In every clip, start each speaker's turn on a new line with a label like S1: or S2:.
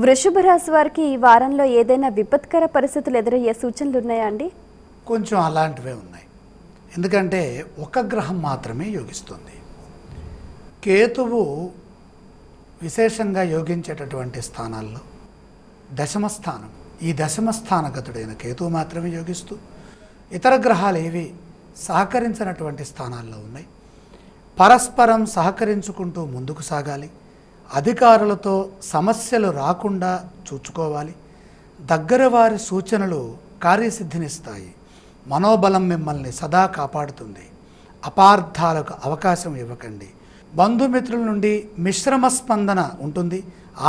S1: వృషభ రాశి వారికి ఈ వారంలో ఏదైనా విపత్కర పరిస్థితులు ఎదురయ్యే సూచనలు ఉన్నాయా అండి?
S2: కొంచెం అలాంటివే ఉన్నాయి. ఎందుకంటే ఒక గ్రహం మాత్రమే యోగిస్తుంది. కేతువు విశేషంగా యోగించేటటువంటి స్థానాల్లో దశమ స్థానం, ఈ దశమ స్థానగతుడైన కేతువు మాత్రమే యోగిస్తూ ఇతర గ్రహాలు ఏవి సహకరించినటువంటి స్థానాల్లో ఉన్నాయి. పరస్పరం సహకరించుకుంటూ ముందుకు సాగాలి. అధికారులతో సమస్యలు రాకుండా చూసుకోవాలి. దగ్గర వారి సూచనలు కార్యసిద్ధినిస్తాయి. మనోబలం మిమ్మల్ని సదా కాపాడుతుంది. అపార్థాలకు అవకాశం ఇవ్వకండి. బంధుమిత్రుల నుండి మిశ్రమ స్పందన ఉంటుంది.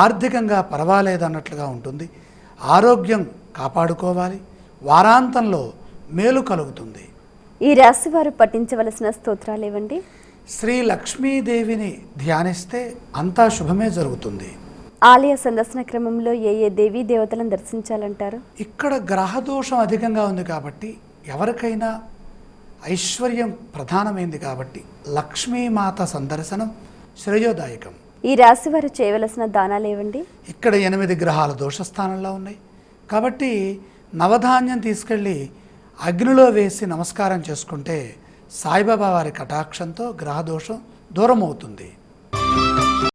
S2: ఆర్థికంగా పర్వాలేదన్నట్లుగా ఉంటుంది. ఆరోగ్యం కాపాడుకోవాలి. వారాంతంలో మేలు కలుగుతుంది.
S1: ఈ రాశి వారు పఠించవలసిన స్తోత్రాలు ఏవండి?
S2: శ్రీ లక్ష్మీదేవిని ధ్యానిస్తే అంతా శుభమే జరుగుతుంది.
S1: ఆలయ సందర్శన క్రమంలో ఏ ఏ దేవీ దేవతలను దర్శించాలంటారు?
S2: ఇక్కడ గ్రహదోషం అధికంగా ఉంది కాబట్టి ఎవరికైనా ఐశ్వర్యం ప్రధానమైంది కాబట్టి లక్ష్మీమాత సందర్శనం శ్రేయోదాయకం.
S1: ఈ రాశి వారు చేయవలసిన దానాలు ఏవండి?
S2: ఇక్కడ 8 గ్రహాల దోషస్థానంలో ఉన్నాయి కాబట్టి నవధాన్యం తీసుకెళ్ళి అగ్నిలో వేసి నమస్కారం చేసుకుంటే సాయిబాబా వారి కటాక్షంతో గ్రహదోషం దూరం అవుతుంది.